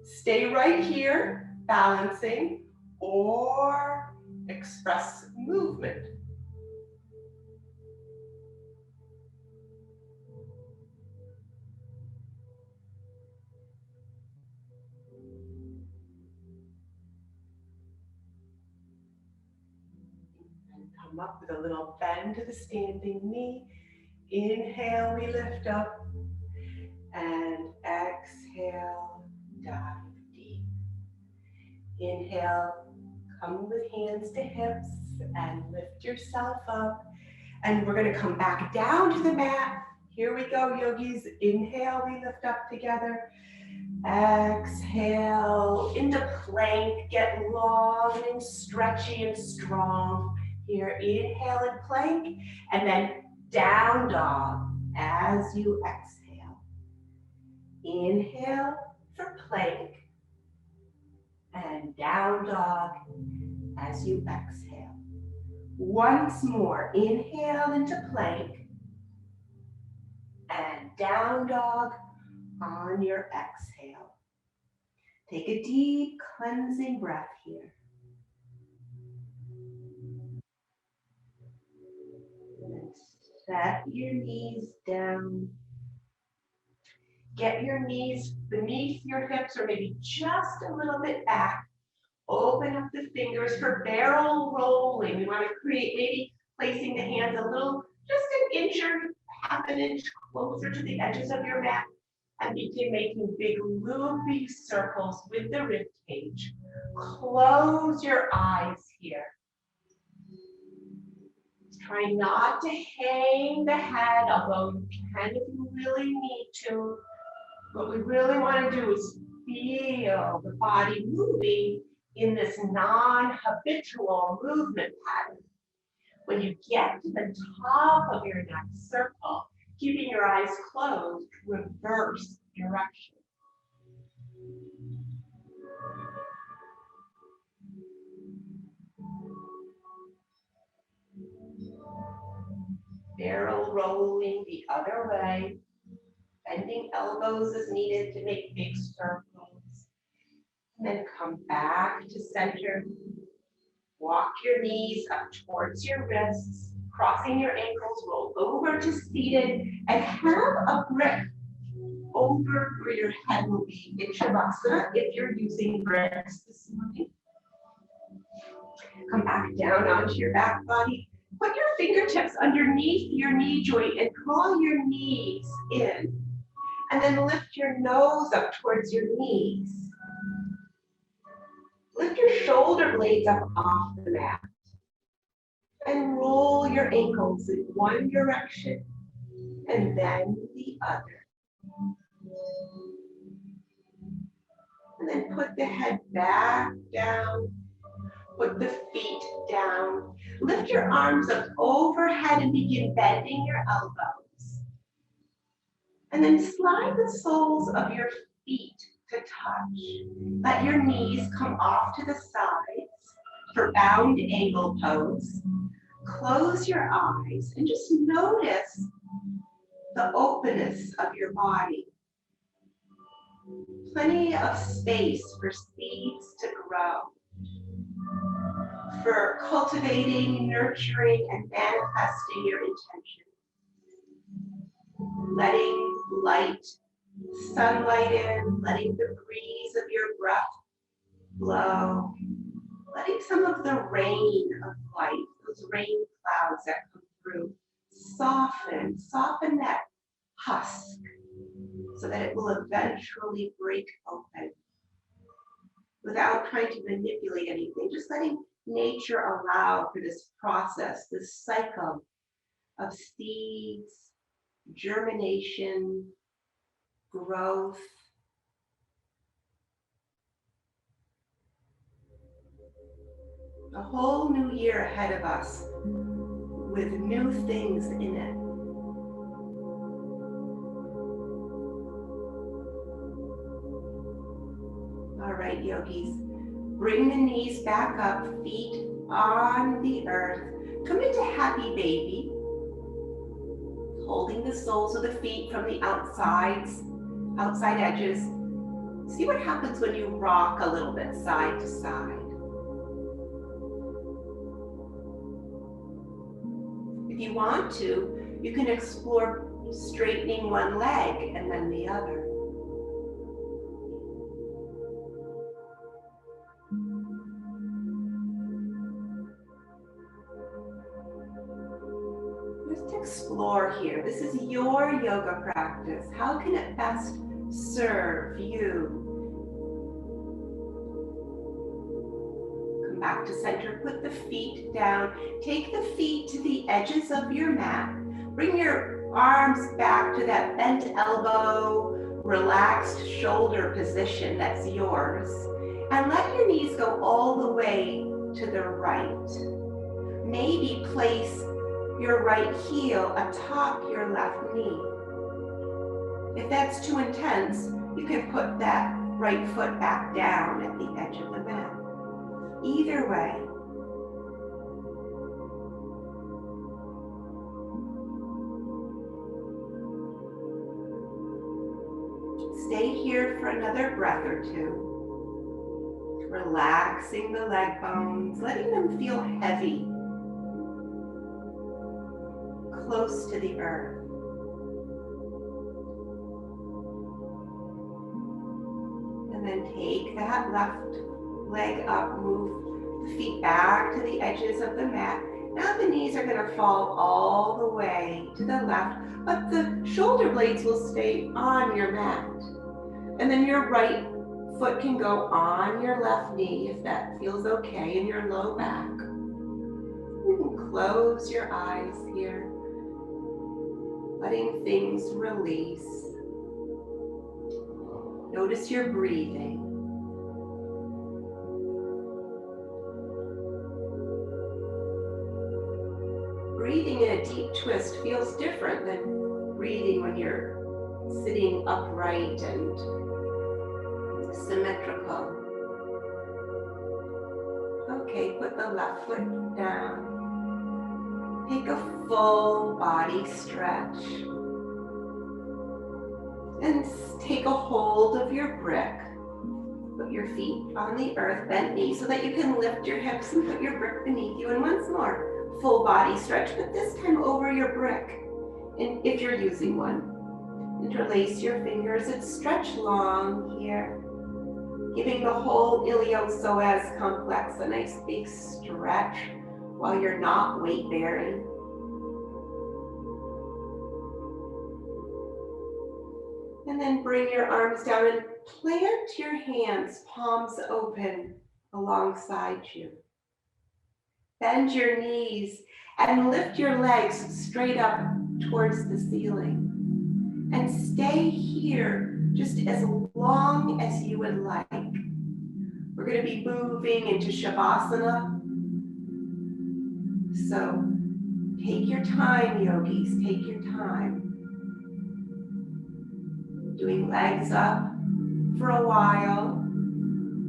Stay right here, balancing, or express movement. Come up with a little bend to the standing knee. Inhale, we lift up. And exhale, dive deep. Inhale, come with hands to hips and lift yourself up. And we're going to come back down to the mat. Here we go, yogis. Inhale, we lift up together. Exhale into plank. Get long and stretchy and strong. Here, inhale in plank, and then down dog as you exhale. Inhale for plank, and down dog as you exhale. Once more, inhale into plank, and down dog on your exhale. Take a deep cleansing breath here. And set your knees down. Get your knees beneath your hips or maybe just a little bit back. Open up the fingers for barrel rolling. We want to create maybe placing the hands a little, just an inch or half an inch closer to the edges of your mat, and begin making big loopy circles with the rib cage. Close your eyes here. Try not to hang the head, although you can if you really need to. What we really want to do is feel the body moving in this non-habitual movement pattern. When you get to the top of your next circle, keeping your eyes closed, reverse direction. Barrel rolling the other way, bending elbows as needed to make big circles. And then come back to center. Walk your knees up towards your wrists, crossing your ankles, roll over to seated, and have a brick over where your head will be in Shavasana if you're using bricks this morning. Come back down onto your back body. Put your fingertips underneath your knee joint and draw your knees in. And then lift your nose up towards your knees. Lift your shoulder blades up off the mat. And roll your ankles in one direction and then the other. And then put the head back down. Put the feet down. Lift your arms up overhead and begin bending your elbows. And then slide the soles of your feet to touch. Let your knees come off to the sides for bound angle pose. Close your eyes and just notice the openness of your body. Plenty of space for seeds to grow, for cultivating, nurturing, and manifesting your intention. Letting light, sunlight in, letting the breeze of your breath blow, letting some of the rain of light, those rain clouds that come through, soften that husk so that it will eventually break open without trying to manipulate anything, just letting nature allow for this process, this cycle of seeds, germination, growth. A whole new year ahead of us with new things in it. All right, yogis, bring the knees back up, feet on the earth. Come into happy baby, holding the soles of the feet from the outside edges. See what happens when you rock a little bit side to side. If you want to, you can explore straightening one leg and then the other. Just explore here. This is your yoga practice. How can it best serve you? Come back to center. Put the feet down. Take the feet to the edges of your mat. Bring your arms back to that bent elbow. relaxed shoulder position that's yours. And let your knees go all the way to the right. Maybe place your right heel atop your left knee. If that's too intense, you can put that right foot back down at the edge of the mat. Either way, stay here for another breath or two, relaxing the leg bones, letting them feel heavy, close to the earth. And then take that left leg up, move the feet back to the edges of the mat. Now the knees are going to fall all the way to the left, but the shoulder blades will stay on your mat. And then your right foot can go on your left knee if that feels okay in your low back. You can close your eyes here, letting things release. Notice your breathing. Breathing in a deep twist feels different than breathing when you're sitting upright and symmetrical. Okay, put the left foot down. Take a full body stretch. And take a hold of your brick. Put your feet on the earth, bent knees, so that you can lift your hips and put your brick beneath you. And once more, full body stretch, but this time over your brick. And if you're using one, interlace your fingers and stretch long here, giving the whole iliopsoas complex a nice big stretch while you're not weight bearing. And then bring your arms down and plant your hands, palms open alongside you. Bend your knees and lift your legs straight up towards the ceiling. And stay here just as long as you would like. We're going to be moving into Shavasana. So take your time, yogis, take your time. Doing legs up for a while,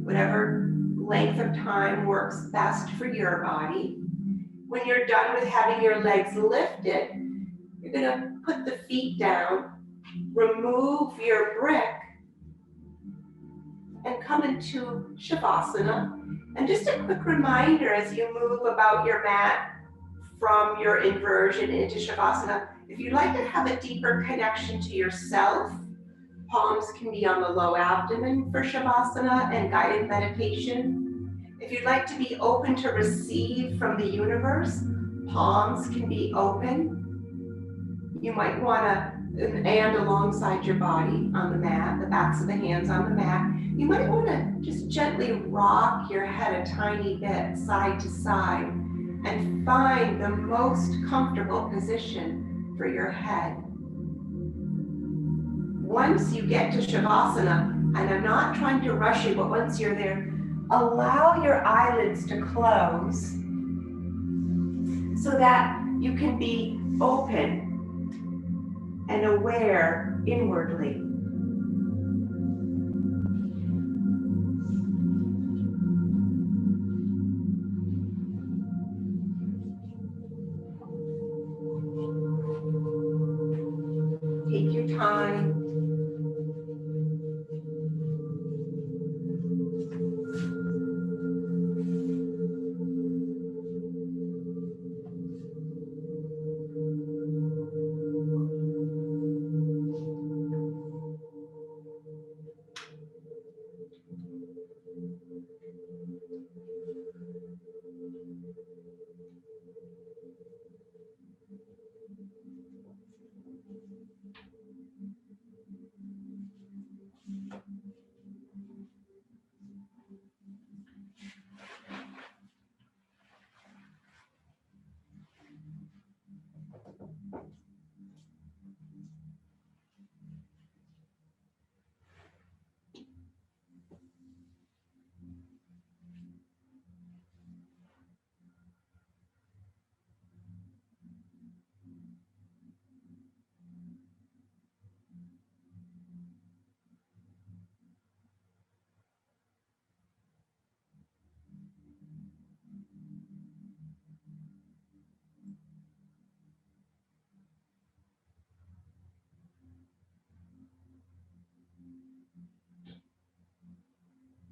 whatever length of time works best for your body. When you're done with having your legs lifted, you're going to put the feet down, remove your brick, and come into Shavasana. And just a quick reminder as you move about your mat from your inversion into Shavasana, if you'd like to have a deeper connection to yourself, palms can be on the low abdomen for Shavasana and guided meditation. If you'd like to be open to receive from the universe, palms can be open. You might want to, and alongside your body on the mat, the backs of the hands on the mat. You might want to just gently rock your head a tiny bit side to side and find the most comfortable position for your head. Once you get to Shavasana, and I'm not trying to rush you, but once you're there, allow your eyelids to close so that you can be open and aware inwardly. Take your time.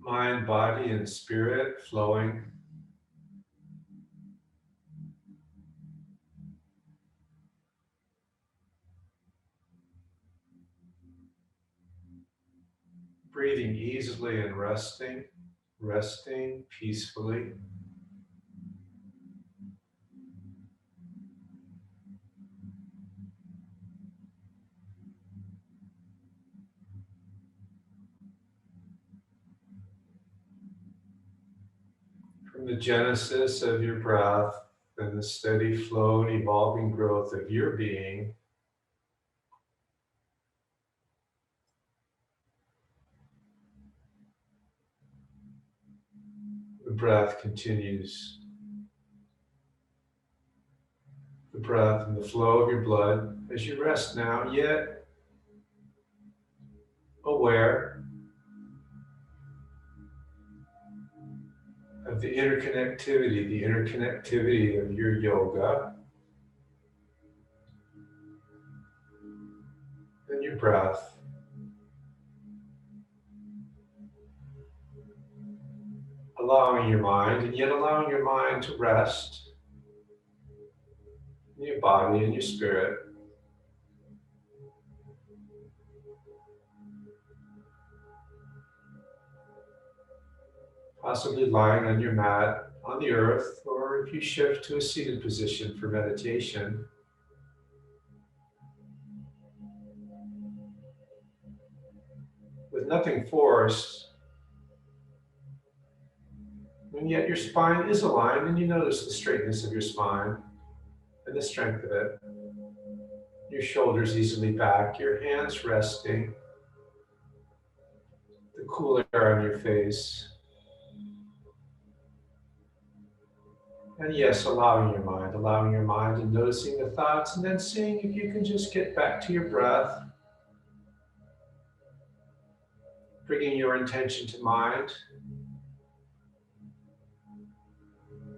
mind, body, and spirit flowing. Breathing easily and resting peacefully. From the genesis of your breath and the steady flow and evolving growth of your being, the breath continues. The breath and the flow of your blood as you rest now, yet aware of the interconnectivity of your yoga and your breath. Allowing your mind, and yet allowing your mind to rest in your body and your spirit. Possibly lying on your mat on the earth, or if you shift to a seated position for meditation, with nothing forced, and yet your spine is aligned, and you notice the straightness of your spine and the strength of it. Your shoulders easily back, your hands resting, the cool air on your face. And yes, allowing your mind and noticing the thoughts, and then seeing if you can just get back to your breath, bringing your intention to mind.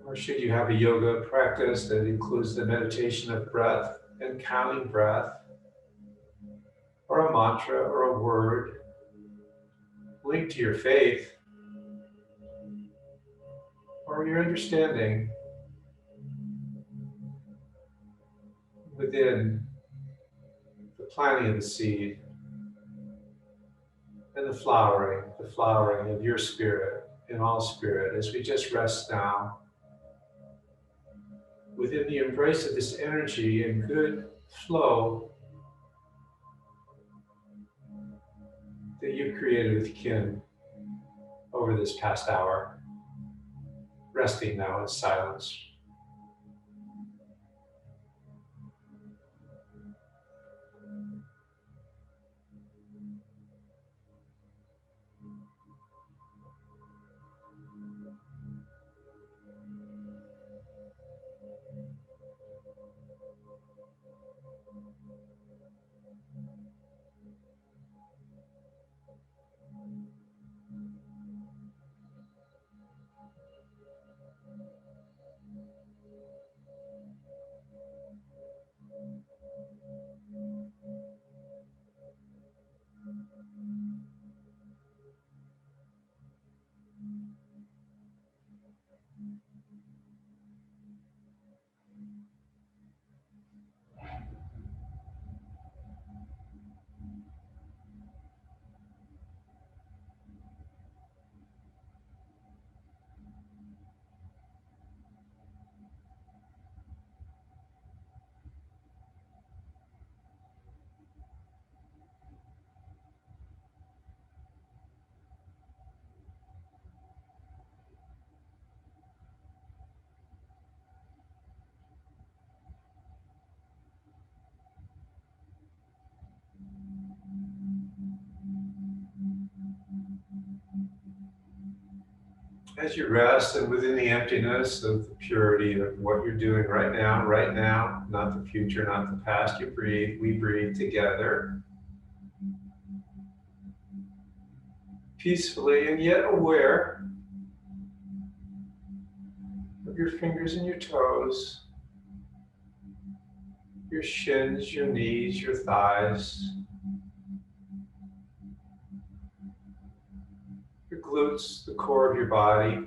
Or should you have a yoga practice that includes the meditation of breath and counting breath, or a mantra or a word linked to your faith or your understanding within the planting of the seed and the flowering of your spirit in all spirit as we just rest now within the embrace of this energy and good flow that you've created with Kim over this past hour. Resting now in silence. As you rest and within the emptiness of the purity of what you're doing right now, not the future, not the past, you breathe, we breathe together, peacefully and yet aware of your fingers and your toes, your shins, your knees, your thighs, your glutes, the core of your body,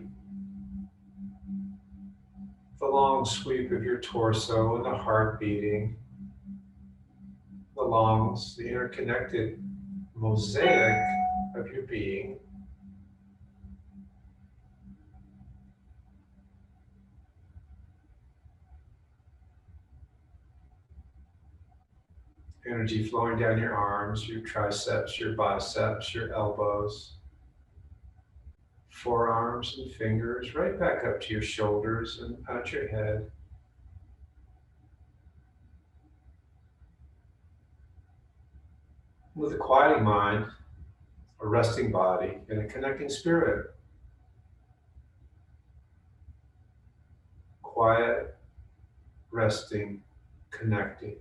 the long sweep of your torso and the heart beating, the lungs, the interconnected mosaic of your being. Energy flowing down your arms, your triceps, your biceps, your elbows, forearms and fingers, right back up to your shoulders and out your head. With a quieting mind, a resting body, and a connecting spirit. Quiet, resting, connecting.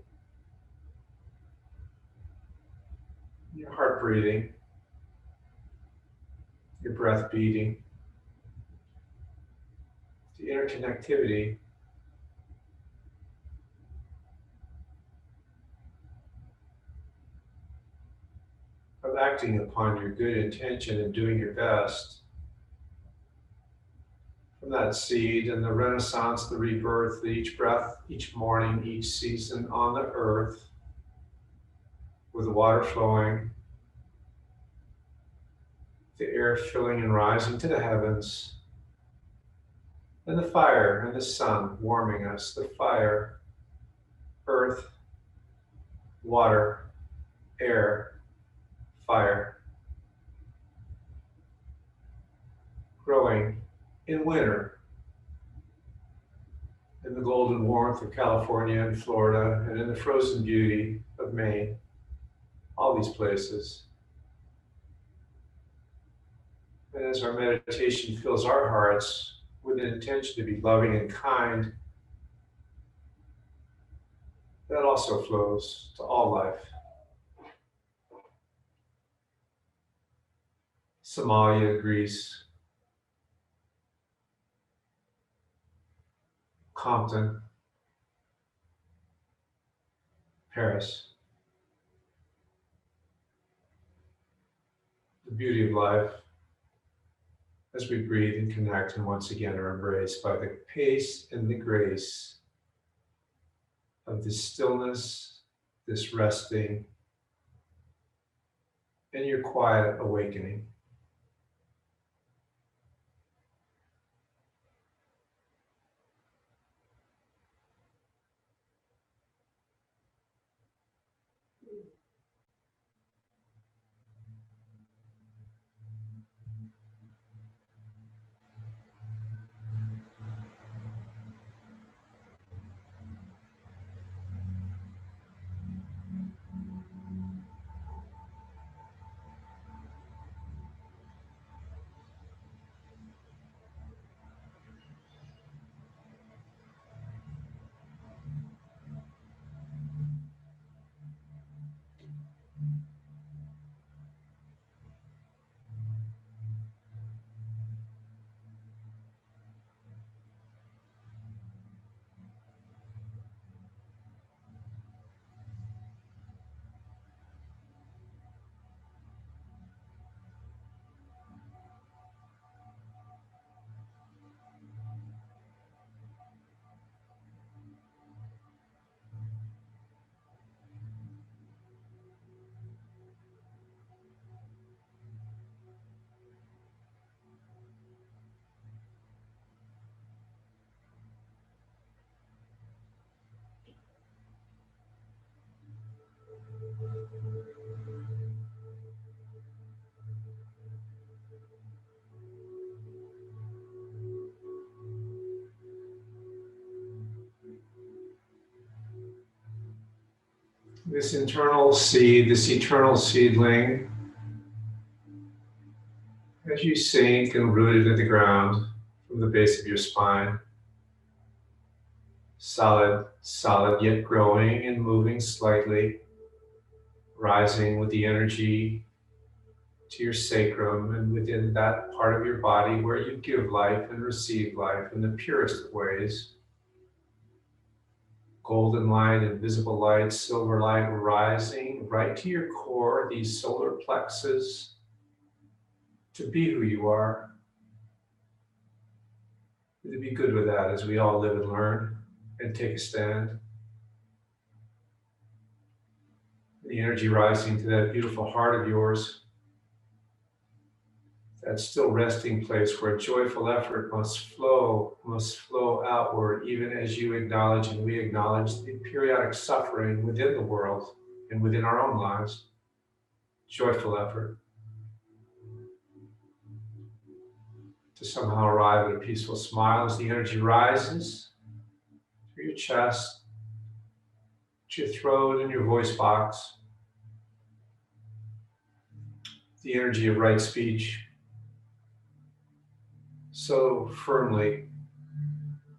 Your heart breathing, your breath beating, the interconnectivity of acting upon your good intention and doing your best. From that seed and the renaissance, the rebirth, each breath, each morning, each season on the earth, with the water flowing, the air filling and rising to the heavens, and the fire and the sun warming us, the fire, earth, water, air, fire, growing in winter, in the golden warmth of California and Florida, and in the frozen beauty of Maine, all these places. And as our meditation fills our hearts with an intention to be loving and kind, that also flows to all life. Somalia, Greece, Compton, Paris. The beauty of life as we breathe and connect and once again are embraced by the pace and the grace of this stillness, this resting, and your quiet awakening. This internal seed, this eternal seedling, as you sink and root into the ground from the base of your spine, solid, solid, yet growing and moving slightly, rising with the energy to your sacrum and within that part of your body where you give life and receive life in the purest of ways. Golden light, invisible light, silver light rising right to your core, these solar plexus, to be who you are, and to be good with that as we all live and learn and take a stand. The energy rising to that beautiful heart of yours, that still resting place where joyful effort must flow outward, even as you acknowledge and we acknowledge the periodic suffering within the world and within our own lives. Joyful effort to somehow arrive at a peaceful smile as the energy rises through your chest, to your throat and your voice box. The energy of right speech, so firmly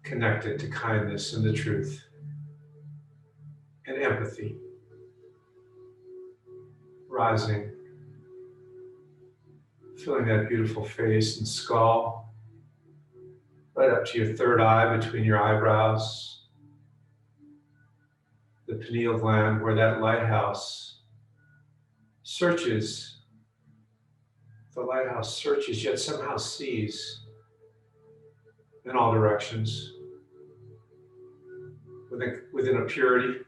connected to kindness and the truth and empathy, rising, filling that beautiful face and skull, right up to your third eye between your eyebrows, the pineal gland where that lighthouse searches. The lighthouse searches, yet somehow sees in all directions, within a purity,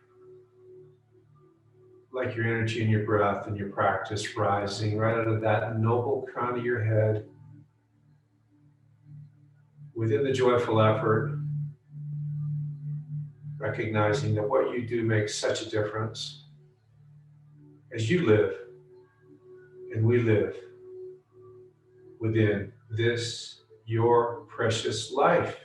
like your energy and your breath and your practice rising right out of that noble crown of your head, within the joyful effort, recognizing that what you do makes such a difference as you live and we live within this, your precious life.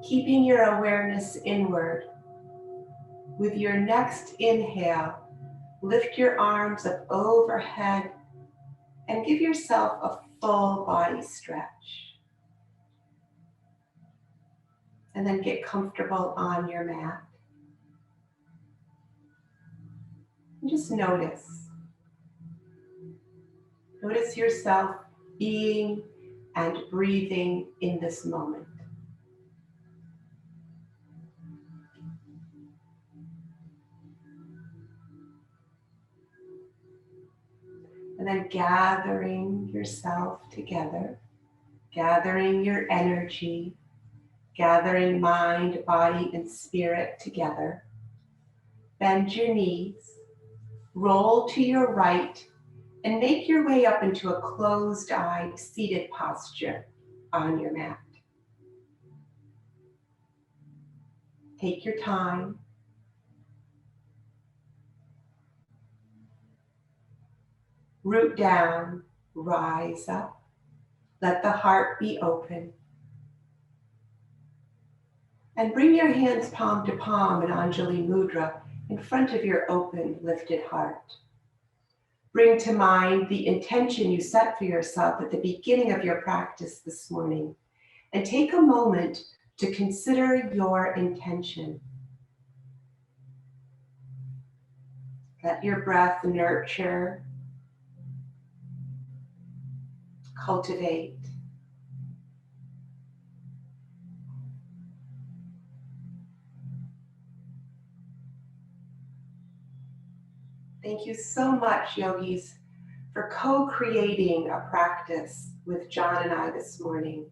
Keeping your awareness inward. With your next inhale, lift your arms up overhead and give yourself a full body stretch. And then get comfortable on your mat. And just notice. Notice yourself being and breathing in this moment. And then gathering yourself together, gathering your energy, gathering mind, body, and spirit together. Bend your knees, roll to your right, and make your way up into a closed-eyed seated posture on your mat. Take your time. Root down, rise up. Let the heart be open. And bring your hands palm to palm in Anjali Mudra in front of your open, lifted heart. Bring to mind the intention you set for yourself at the beginning of your practice this morning, and take a moment to consider your intention. Let your breath nurture, cultivate. Thank you so much, yogis, for co-creating a practice with John and I this morning.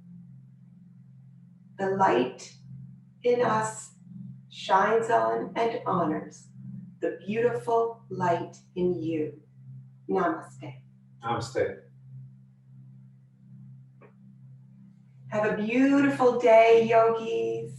The light in us shines on and honors the beautiful light in you. Namaste. Namaste. Have a beautiful day, yogis.